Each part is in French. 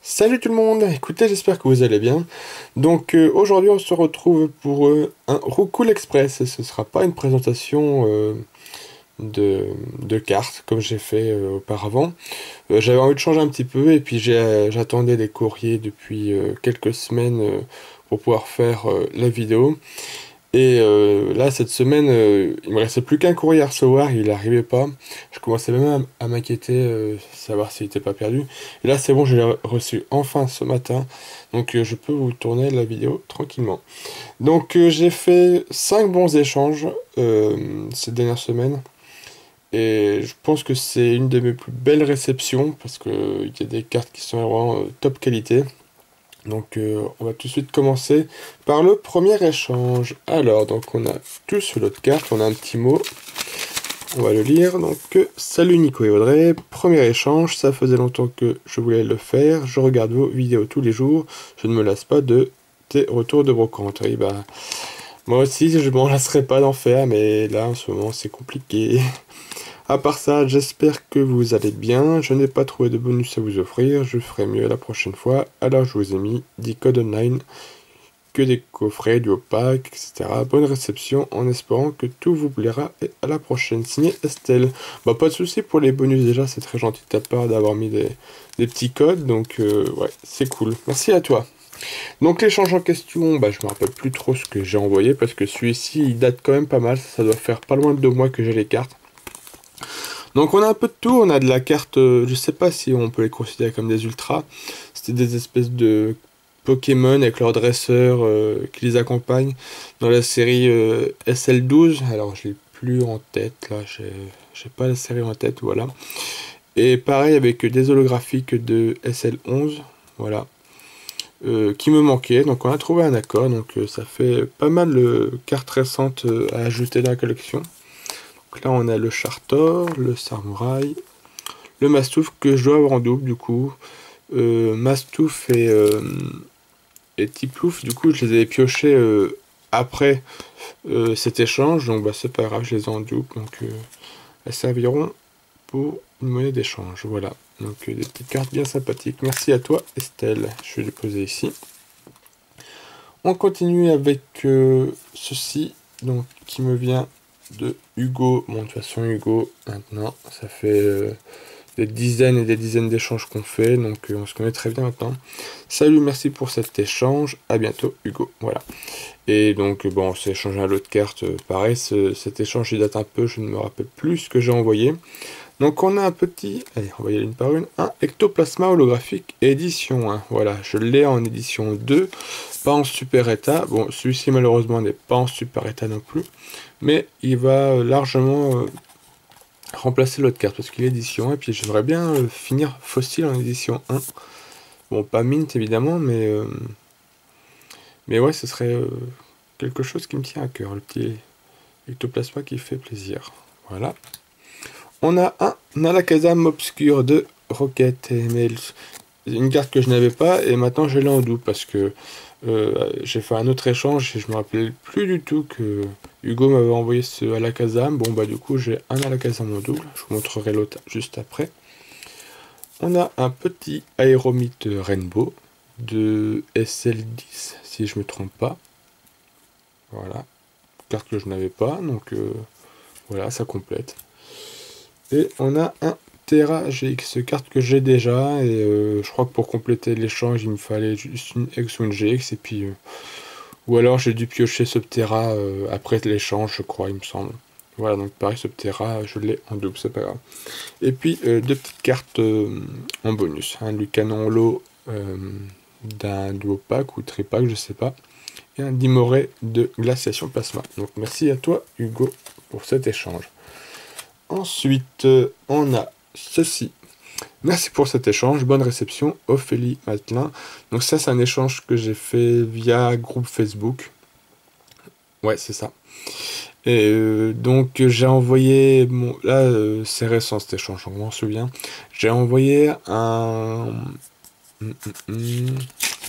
Salut tout le monde, écoutez, j'espère que vous allez bien. Donc aujourd'hui on se retrouve pour un Roucool Express. Et ce sera pas une présentation de cartes comme j'ai fait auparavant. J'avais envie de changer un petit peu et puis j'attendais des courriers depuis quelques semaines pour pouvoir faire la vidéo. Et là, cette semaine, il me restait plus qu'un courrier à recevoir, il n'arrivait pas. Je commençais même à m'inquiéter, savoir s'il n'était pas perdu. Et là, c'est bon, je l'ai reçu enfin ce matin. Donc, je peux vous tourner la vidéo tranquillement. Donc, j'ai fait 5 bons échanges ces dernières semaines. Et je pense que c'est une de mes plus belles réceptions parce qu'il y a des cartes qui sont vraiment top qualité. Donc on va tout de suite commencer par le premier échange. Alors, donc on a tout sur l'autre carte, on a un petit mot. On va le lire. Donc, salut Nico et Audrey. Premier échange, ça faisait longtemps que je voulais le faire. Je regarde vos vidéos tous les jours. Je ne me lasse pas de tes retours de brocante. Oui, bah, moi aussi, je m'en lasserai pas d'en faire, mais là, en ce moment, c'est compliqué. À part ça, j'espère que vous allez bien. Je n'ai pas trouvé de bonus à vous offrir. Je ferai mieux la prochaine fois. Alors, je vous ai mis 10 codes online, que des coffrets, du pack, etc. Bonne réception en espérant que tout vous plaira. Et à la prochaine. Signé Estelle. Bah, pas de souci pour les bonus déjà. C'est très gentil de ta part d'avoir mis des petits codes. Donc, ouais, c'est cool. Merci à toi. Donc, l'échange en question, bah, je me rappelle plus trop ce que j'ai envoyé parce que celui-ci, il date quand même pas mal. Ça doit faire pas loin de 2 mois que j'ai les cartes. Donc on a un peu de tout, on a de la carte, je sais pas si on peut les considérer comme des ultras, c'était des espèces de Pokémon avec leurs dresseurs qui les accompagnent dans la série SL12, alors je l'ai plus en tête là, j'ai pas la série en tête, voilà. Et pareil avec des holographiques de SL11, voilà, qui me manquaient, donc on a trouvé un accord, donc ça fait pas mal de cartes récentes à ajouter dans la collection. Donc là, on a le Chartor, le Samouraï, le Mastouf que je dois avoir en double du coup. Mastouf et Tiplouf, du coup, je les avais piochés après cet échange, donc bah, c'est pas grave, je les ai en double. Donc elles serviront pour une monnaie d'échange. Voilà. Donc des petites cartes bien sympathiques. Merci à toi, Estelle. Je vais les poser ici. On continue avec ceci, donc qui me vient de Hugo. Bon, de toute façon, Hugo, maintenant, ça fait des dizaines et des dizaines d'échanges qu'on fait, donc on se connaît très bien maintenant. Salut, merci pour cet échange. À bientôt, Hugo. Voilà. Et donc, bon, on s'est échangé à l'autre carte. Pareil, cet échange, il date un peu. Je ne me rappelle plus ce que j'ai envoyé. Donc on a un petit, allez, on va y aller une par une, un ectoplasma holographique édition 1. Voilà, je l'ai en édition 2, pas en super état. Bon, celui-ci malheureusement n'est pas en super état non plus, mais il va largement remplacer l'autre carte parce qu'il est édition 1. Et puis j'aimerais bien finir fossile en édition 1. Bon, pas mint évidemment, mais ouais, ce serait quelque chose qui me tient à cœur, le petit ectoplasma qui fait plaisir. Voilà. On a un Alakazam obscur de Rocket et Mail. Une carte que je n'avais pas et maintenant je l'ai en double parce que j'ai fait un autre échange et je me rappelais plus du tout que Hugo m'avait envoyé ce Alakazam. Bon bah du coup j'ai un Alakazam en double. Je vous montrerai l'autre juste après. On a un petit Aéromite Rainbow de SL10 si je me trompe pas. Voilà. Carte que je n'avais pas donc voilà ça complète. Et on a un Terra GX, carte que j'ai déjà, et je crois que pour compléter l'échange, il me fallait juste une X ou une GX, et puis... ou alors j'ai dû piocher Subterra après l'échange, je crois, il me semble. Voilà, donc pareil, Subterra, je l'ai en double, c'est pas grave. Et puis, deux petites cartes en bonus. Un Lucanon Holo d'un duo pack ou tripack, je sais pas. Et un Dimoré de Glaciation Plasma. Donc merci à toi, Hugo, pour cet échange. Ensuite, on a ceci. Merci pour cet échange, bonne réception, Ophélie Matelin. Donc ça, c'est un échange que j'ai fait via groupe Facebook. Ouais, c'est ça. Et donc j'ai envoyé, là c'est récent cet échange, on m'en souvient. J'ai envoyé un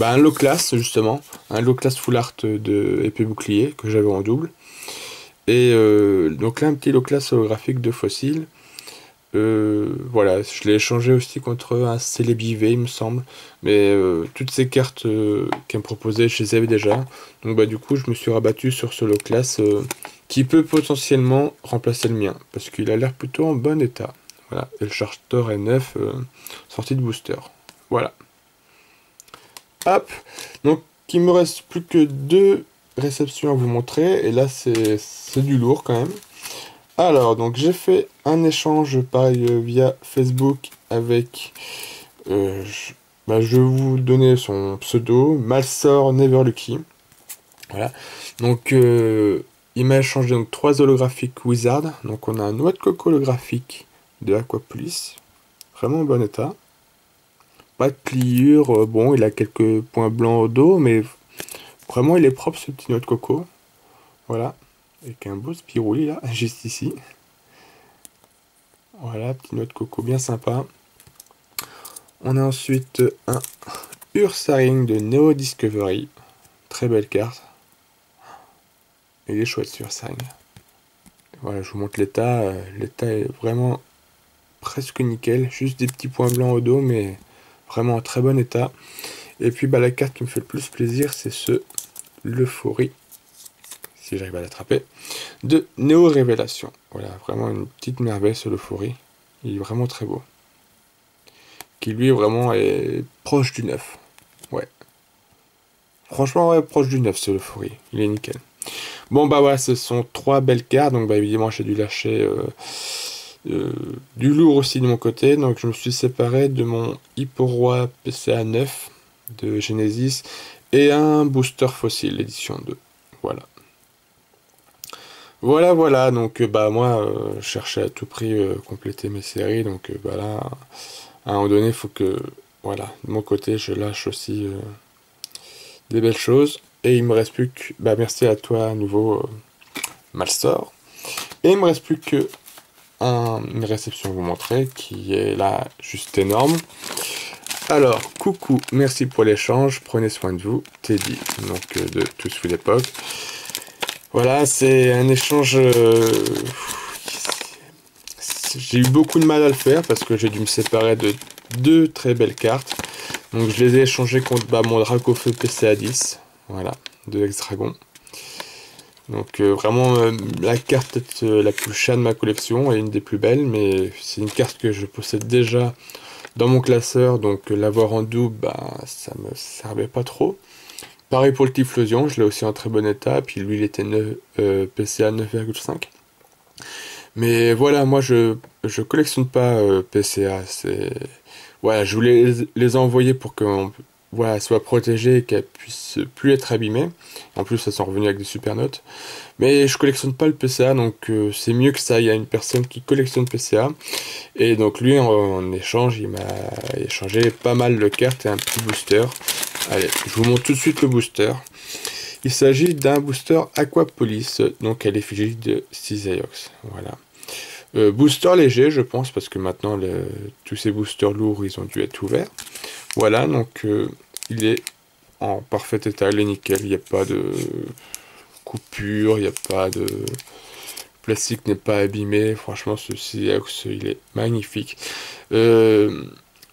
low class justement, un low class full art de épée bouclier que j'avais en double. Et donc là un petit low class holographique de fossiles. Voilà, je l'ai échangé aussi contre un Celebi-V, il me semble. Mais toutes ces cartes qu'elle me proposait, je les avais déjà. Donc bah du coup, je me suis rabattu sur ce lot class qui peut potentiellement remplacer le mien. Parce qu'il a l'air plutôt en bon état. Voilà, et le chargeur est neuf, sorti de booster. Voilà. Hop, donc il me reste plus que deux réceptions à vous montrer. Et là, c'est du lourd quand même. Alors, donc j'ai fait un échange pareil via Facebook avec, je vais vous donner son pseudo, Malsor Neverlucky. Voilà. Donc, il m'a échangé donc 3 holographiques Wizard. Donc, on a un noix de coco holographique de Aquapolis, vraiment en bon état. Pas de pliure, bon, il a quelques points blancs au dos, mais vraiment, il est propre ce petit noix de coco. Voilà. Avec un beau spirouli là, juste ici. Voilà, petit noix de coco bien sympa. On a ensuite un Ursaring de Neo Discovery. Très belle carte. Il est chouette ce Ursaring. Voilà, je vous montre l'état. L'état est vraiment presque nickel. Juste des petits points blancs au dos, mais vraiment en très bon état. Et puis la carte qui me fait le plus plaisir, c'est ce l'Euphorie, si j'arrive à l'attraper, de Néo Révélation. Voilà, vraiment une petite merveille ce l'Euphorie. Il est vraiment très beau. Qui lui vraiment est proche du neuf. Ouais. Franchement, ouais, proche du neuf ce l'Euphorie. Il est nickel. Bon, bah voilà, ce sont 3 belles cartes. Donc, bah évidemment, j'ai dû lâcher du lourd aussi de mon côté. Donc, je me suis séparé de mon Hipporoi PCA 9 de Genesis et un booster fossile, édition 2. Voilà. Voilà. Donc, bah moi, je cherchais à tout prix compléter mes séries. Donc, bah là, à un moment donné, il faut que, voilà, de mon côté, je lâche aussi des belles choses. Et il me reste plus que, bah merci à toi à nouveau, Malstor. Et il me reste plus que une réception à vous montrer qui est là juste énorme. Alors, coucou, merci pour l'échange, prenez soin de vous, Teddy, donc de Tous Sous l'époque. Voilà, c'est un échange. J'ai eu beaucoup de mal à le faire parce que j'ai dû me séparer de 2 très belles cartes. Donc je les ai échangées contre mon Dracofeu PCA 10, voilà, de Ex-Dragon. Donc vraiment la carte la plus chère de ma collection et une des plus belles, mais c'est une carte que je possède déjà dans mon classeur, donc l'avoir en double, bah ça me servait pas trop. Pareil pour le Typhlosion, je l'ai aussi en très bon état, puis lui il était PCA 9,5. Mais voilà, moi je collectionne pas PCA, c'est... Voilà, je voulais les envoyer pour que voilà, soit protégée et qu'elles puissent plus être abîmées. En plus, elles sont revenues avec des super notes. Mais je collectionne pas le PCA, donc c'est mieux que ça. Il y a une personne qui collectionne PCA. Et donc lui, en échange, il m'a échangé pas mal de cartes et un petit booster. Allez, je vous montre tout de suite le booster. Il s'agit d'un booster Aquapolis, donc à l'effigie de Cisaiox. Voilà. Booster léger, je pense, parce que maintenant, tous ces boosters lourds, ils ont dû être ouverts. Voilà, donc il est en parfait état, il est nickel, il n'y a pas de coupure, il n'y a pas de... Le plastique n'est pas abîmé, franchement, ce Cisaiox, il est magnifique. Je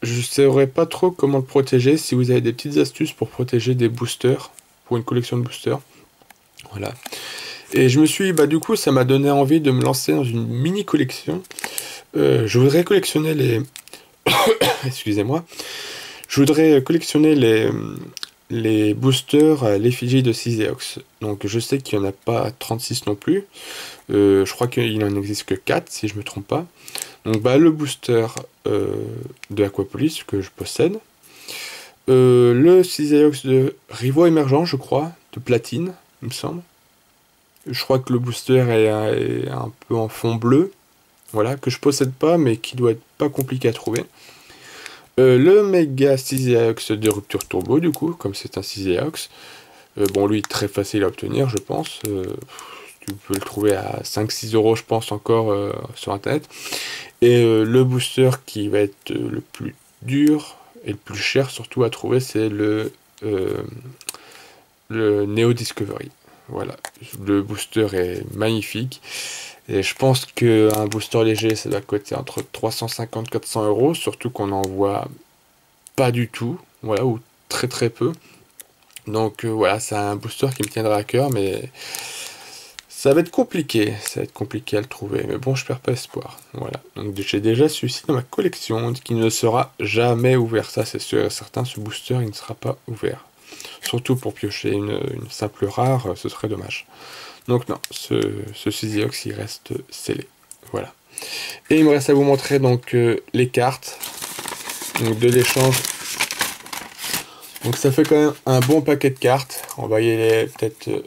ne saurais pas trop comment le protéger, si vous avez des petites astuces pour protéger des boosters, pour une collection de boosters. Voilà. Et je me suis, du coup, ça m'a donné envie de me lancer dans une mini collection. Je voudrais collectionner les... Excusez-moi. Je voudrais collectionner les boosters à l'effigie de Cisaiox. Donc je sais qu'il n'y en a pas 36 non plus. Je crois qu'il n'en existe que 4, si je ne me trompe pas. Donc le booster de Aquapolis que je possède. Le Cisaiox de Rivo Émergent, je crois, de platine, il me semble. Je crois que le booster est un peu en fond bleu, voilà, que je possède pas, mais qui doit être pas compliqué à trouver. Le Mega Cisaiox de Rupture Turbo, du coup, comme c'est un Cisaiox. Bon, lui, très facile à obtenir, je pense. Tu peux le trouver à 5-6 euros, je pense, encore sur Internet. Et le booster qui va être le plus dur et le plus cher, surtout, à trouver, c'est le Neo Discovery. Voilà, le booster est magnifique Et je pense qu'un booster léger, ça doit coûter entre 350 et 400 euros, surtout qu'on n'en voit pas du tout, voilà, ou très très peu. Donc voilà, c'est un booster qui me tiendra à cœur, mais ça va être compliqué, à le trouver. Mais bon, je perds pas espoir. Voilà, donc j'ai déjà celui-ci dans ma collection, qui ne sera jamais ouvert. Ça, c'est sûr et certain, ce booster, il ne sera pas ouvert. Surtout pour piocher une simple rare, ce serait dommage. Donc non, ce Sisiox, il reste scellé. Voilà. Et il me reste à vous montrer donc les cartes donc, de l'échange. Donc ça fait quand même un bon paquet de cartes. On va y aller peut-être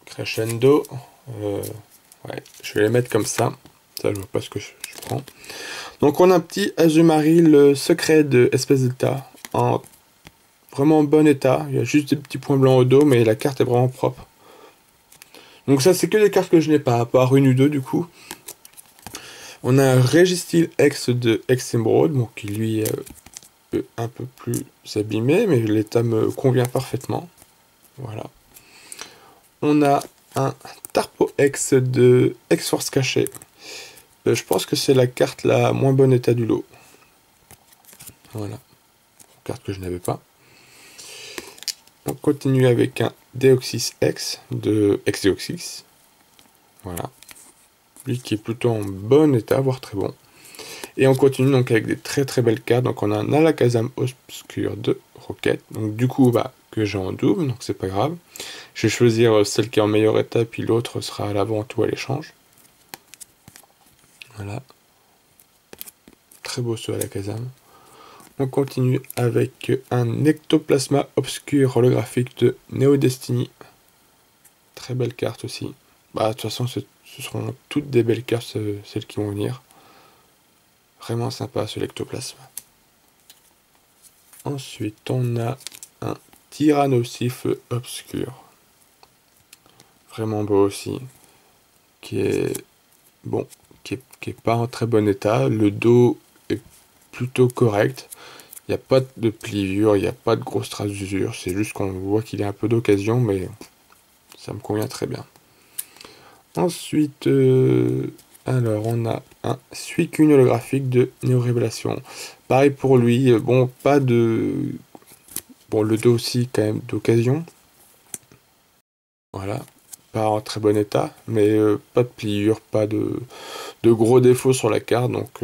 crescendo. Ouais, je vais les mettre comme ça. Ça, je vois pas ce que je prends. Donc on a un petit Azumarill, le secret de Espèce d'État, en vraiment bon état. Il y a juste des petits points blancs au dos, mais la carte est vraiment propre. Donc ça, c'est que les cartes que je n'ai pas, à part une ou deux du coup. On a un Registeel X de Emerald, bon, qui lui est un peu plus abîmé, mais l'état me convient parfaitement. Voilà. On a un Tarpo X de X-Force caché. Je pense que c'est la carte la moins bonne état du lot. Voilà. Carte que je n'avais pas. On continue avec un Deoxys X de X-Deoxys. Voilà. Lui qui est plutôt en bon état, voire très bon. Et on continue donc avec des très très belles cartes. Donc on a un Alakazam Obscur de Rocket. Donc du coup, que j'ai en double, donc c'est pas grave. Je vais choisir celle qui est en meilleur état, puis l'autre sera à la vente ou à l'échange. Voilà. Très beau ce Alakazam. On continue avec un Ectoplasma Obscur holographique de Neo Destiny. Très belle carte aussi. De toute façon, ce seront toutes des belles cartes, celles qui vont venir. Vraiment sympa ce Ectoplasma. Ensuite, on a un Tyrannosif Obscur. Vraiment beau aussi. Qui est bon, qui est pas en très bon état. Le dos est plutôt correct. Il n'y a pas de pliure, il n'y a pas de grosses traces d'usure. C'est juste qu'on voit qu'il y a un peu d'occasion, mais ça me convient très bien. Ensuite, alors on a un Suicune holographique de Néo Révélation. Pareil pour lui, bon, pas de... Bon, le dos aussi quand même d'occasion. Voilà, pas en très bon état, mais pas de pliure, pas de gros défauts sur la carte, donc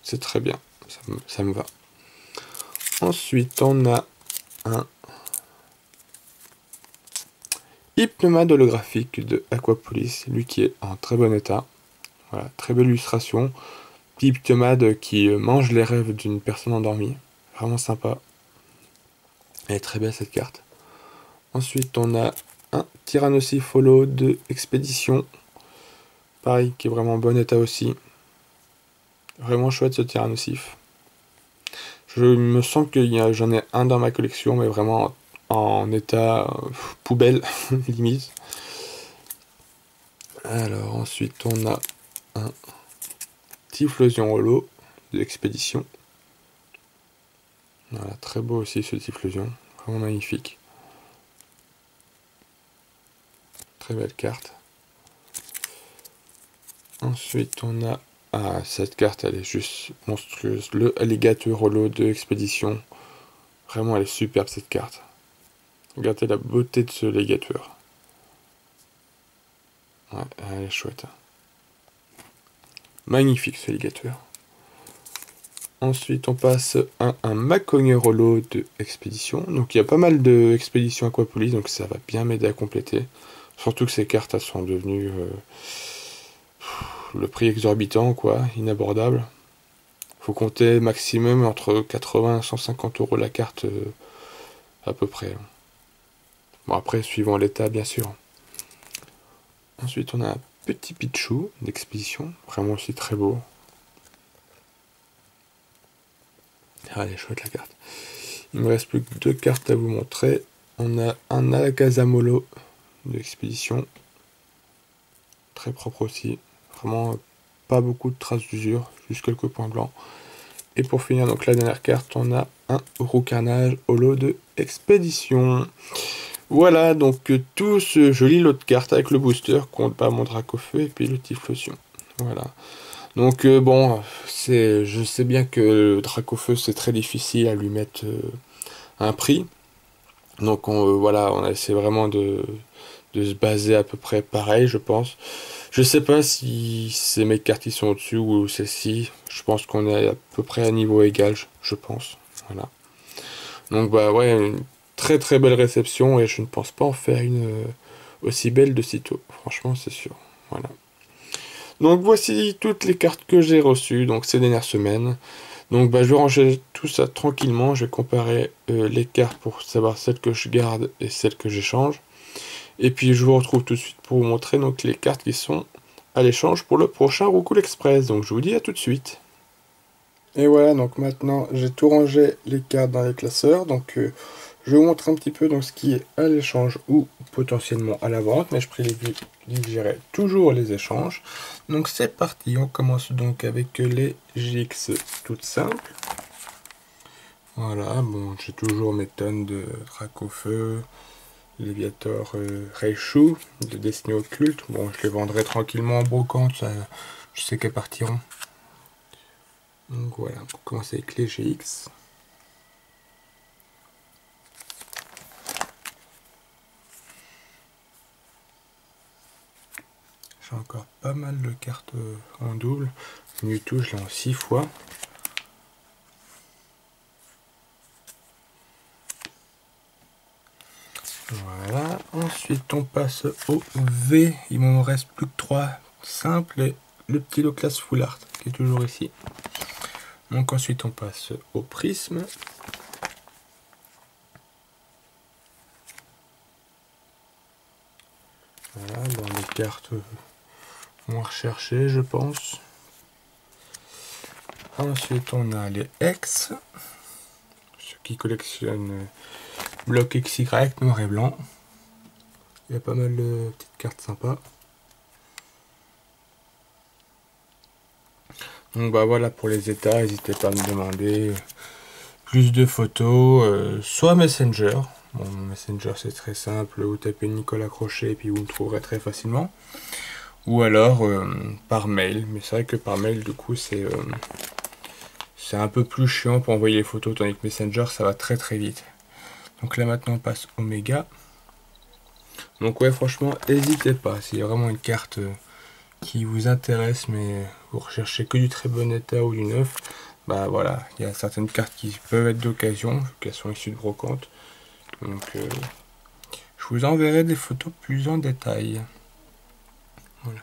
c'est très bien, ça me va. Ensuite, on a un Hypnomade holographique de Aquapolis, lui qui est en très bon état. Voilà, très belle illustration. Petit Hypnomade qui mange les rêves d'une personne endormie. Vraiment sympa. Elle est très belle cette carte. Ensuite, on a un Tyrannosif Holo de Expédition. Pareil, qui est vraiment en bon état aussi. Vraiment chouette ce Tyrannosif. Je me sens que j'en ai un dans ma collection, mais vraiment en état poubelle, limite. Alors ensuite on a un Typhlosion Holo de Expédition. Voilà, très beau aussi ce Typhlosion, vraiment magnifique. Très belle carte. Ensuite on a... Ah, cette carte elle est juste monstrueuse. Le Alligator Holo de Expédition. Vraiment elle est superbe cette carte. Regardez la beauté de ce Alligator. Ouais, elle est chouette. Magnifique ce Alligator. Ensuite, on passe à un Macogne Holo de Expédition. Donc, il y a pas mal de Expédition Aquapolis, donc ça va bien m'aider à compléter. Surtout que ces cartes, elles sont devenues le prix exorbitant, quoi, inabordable. Faut compter maximum entre 80 et 150 euros la carte, à peu près. Bon, après, suivant l'état, bien sûr. Ensuite, on a un petit Pichu d'Expédition, vraiment aussi très beau. Ah, elle est chouette la carte. Il me reste plus que deux cartes à vous montrer. On a un Alakazam Holo de Expédition. Très propre aussi. Vraiment pas beaucoup de traces d'usure, juste quelques points blancs. Et pour finir, donc la dernière carte, on a un Roucarnage Holo de Expédition. Voilà, donc tout ce joli lot de cartes avec le booster contre pas mon Dracofeu et puis le Typhlosion. Voilà. Donc bon, je sais bien que le Dracofeu c'est très difficile à lui mettre un prix. Donc voilà, on essaie vraiment de se baser à peu près pareil, je pense. Je sais pas si c'est mes cartes qui sont au-dessus ou celles-ci. Je pense qu'on est à peu près à niveau égal, je pense. Voilà. Donc bah ouais, une très très belle réception et je ne pense pas en faire une aussi belle de sitôt. Franchement, c'est sûr. Voilà. Donc voici toutes les cartes que j'ai reçues donc ces dernières semaines. Donc bah, je vais ranger tout ça tranquillement. Je vais comparer les cartes pour savoir celles que je garde et celles que j'échange. Et puis je vous retrouve tout de suite pour vous montrer donc les cartes qui sont à l'échange pour le prochain Roucoule Express. Donc je vous dis à tout de suite. Et voilà, donc maintenant j'ai tout rangé les cartes dans les classeurs. Donc je vous montre un petit peu donc, ce qui est à l'échange ou potentiellement à la vente. Mais je privilégierai toujours les échanges. Donc c'est parti, on commence donc avec les GX toutes simples. Voilà, bon j'ai toujours mes tonnes de Dracofeu, Léviator, Raichu, de Destiny Occulte. Bon, je les vendrai tranquillement en brocante, ça, je sais qu'elles partiront. Donc voilà, pour commencer avec les GX. J'ai encore pas mal de cartes en double. Mewtwo, je l'ai en 6 fois. Voilà, ensuite on passe au V. Il m'en reste plus que 3 simples et le petit Loclas Full Art qui est toujours ici. Donc ensuite on passe au prisme. Voilà, dans les cartes moins recherchées je pense. Ensuite on a les X. Ceux qui collectionnent bloc XY noir et blanc. Il y a pas mal de petites cartes sympas. Donc bah voilà pour les états, n'hésitez pas à me demander plus de photos, soit Messenger. Bon, Messenger c'est très simple, vous tapez Nicolas Crochet et puis vous me trouverez très facilement. Ou alors par mail, mais c'est vrai que par mail du coup c'est un peu plus chiant pour envoyer les photos, tandis que Messenger ça va très très vite. Donc là maintenant on passe au méga. Donc ouais franchement n'hésitez pas, s'il y a vraiment une carte qui vous intéresse mais vous recherchez que du très bon état ou du neuf, bah voilà, il y a certaines cartes qui peuvent être d'occasion vu qu'elles sont issues de brocante. Donc je vous enverrai des photos plus en détail. Voilà.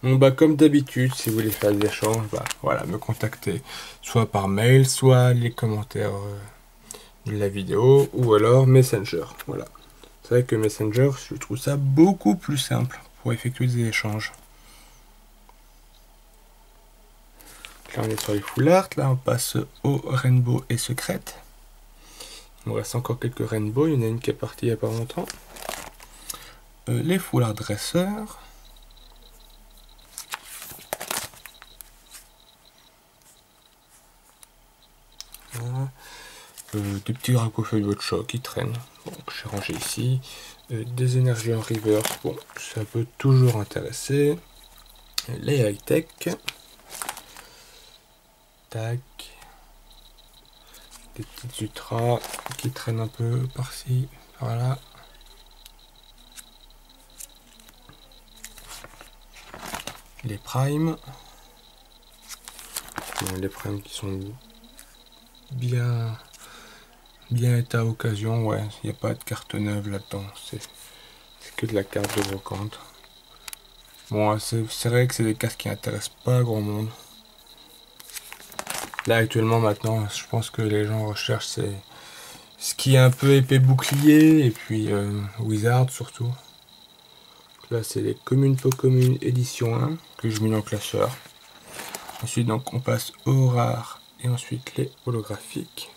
Donc bah comme d'habitude, si vous voulez faire des échanges, bah voilà, me contacter soit par mail, soit les commentaires de la vidéo, ou alors Messenger. Voilà. C'est vrai que Messenger, je trouve ça beaucoup plus simple pour effectuer des échanges. Là on est sur les full art, là on passe au rainbow et secrète. Il me reste encore quelques rainbow, il y en a une qui est partie il n'y a pas longtemps. Les full art dresseurs. Voilà. Des petits Dracofeu de choc qui traînent. Bon, j'ai rangé ici. Des énergies en reverse, bon, ça peut toujours intéresser. Les high-tech. Tac. Des petites ultras qui traînent un peu par-ci, par-là. Les primes. Bon, les primes qui sont bien état occasion, ouais, il n'y a pas de carte neuve là-dedans, c'est que de la carte de brocante. Bon, c'est vrai que c'est des cartes qui intéressent pas grand monde. Là actuellement maintenant, je pense que les gens recherchent c'est ce qui est un peu épée bouclier et puis Wizard surtout. Là c'est les communes peu communes édition 1 que je mets dans le classeur. Ensuite donc on passe aux rares et ensuite les holographiques.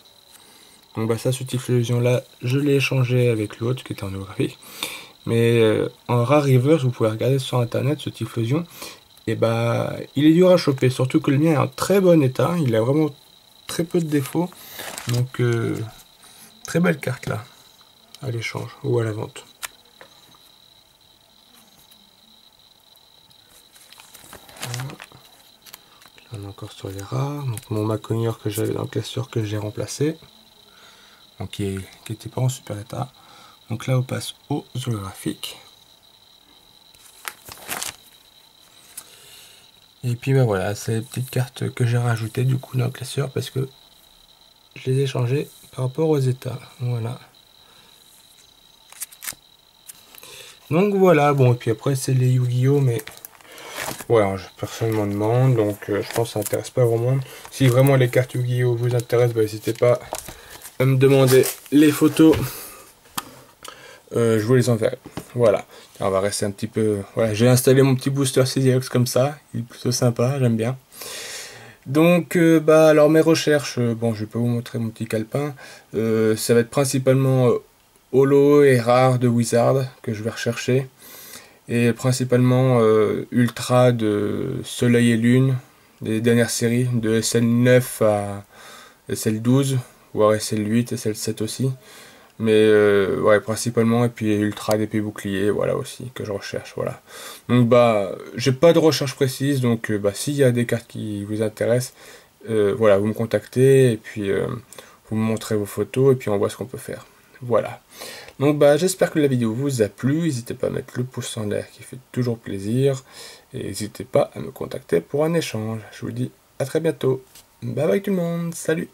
Donc bah ça, ce Typhlosion là, je l'ai échangé avec l'autre qui était en holographique. Mais en rare reverse, vous pouvez regarder sur internet ce Typhlosion. Et bah il est dur à choper, surtout que le mien est en très bon état. Il a vraiment très peu de défauts. Donc très belle carte là, à l'échange ou à la vente. On est encore sur les rares. Donc mon Maconeur que j'avais dans le classeur que j'ai remplacé. Donc qui était pas en super état. Donc là on passe aux holographiques. Et puis bah voilà, c'est les petites cartes que j'ai rajoutées du coup dans le classeur parce que je les ai changées par rapport aux états. Voilà. Donc voilà, bon et puis après c'est les Yu-Gi-Oh! Mais voilà, personne m'en demande, donc je pense que ça n'intéresse pas vraiment. Si vraiment les cartes Yu-Gi-Oh! Vous intéressent, bah, n'hésitez pas à me demander les photos. Je vous les enverrai. Voilà, on va rester un petit peu... Voilà, j'ai installé mon petit booster CDX comme ça, il est plutôt sympa, j'aime bien. Donc, bah, alors mes recherches, bon, je vais pas vous montrer mon petit calepin. Ça va être principalement holo et rare de Wizard que je vais rechercher. Et principalement Ultra de Soleil et Lune, des dernières séries, de SL9 à SL12, voire SL8, SL7 aussi. Mais ouais, principalement, et puis Ultra d'épée bouclier, voilà aussi, que je recherche, voilà. Donc bah, j'ai pas de recherche précise, donc bah, s'il y a des cartes qui vous intéressent, voilà, vous me contactez, et puis vous me montrez vos photos, et puis on voit ce qu'on peut faire. Voilà. Donc bah, j'espère que la vidéo vous a plu, n'hésitez pas à mettre le pouce en l'air qui fait toujours plaisir, et n'hésitez pas à me contacter pour un échange. Je vous dis à très bientôt. Bye bye tout le monde, salut!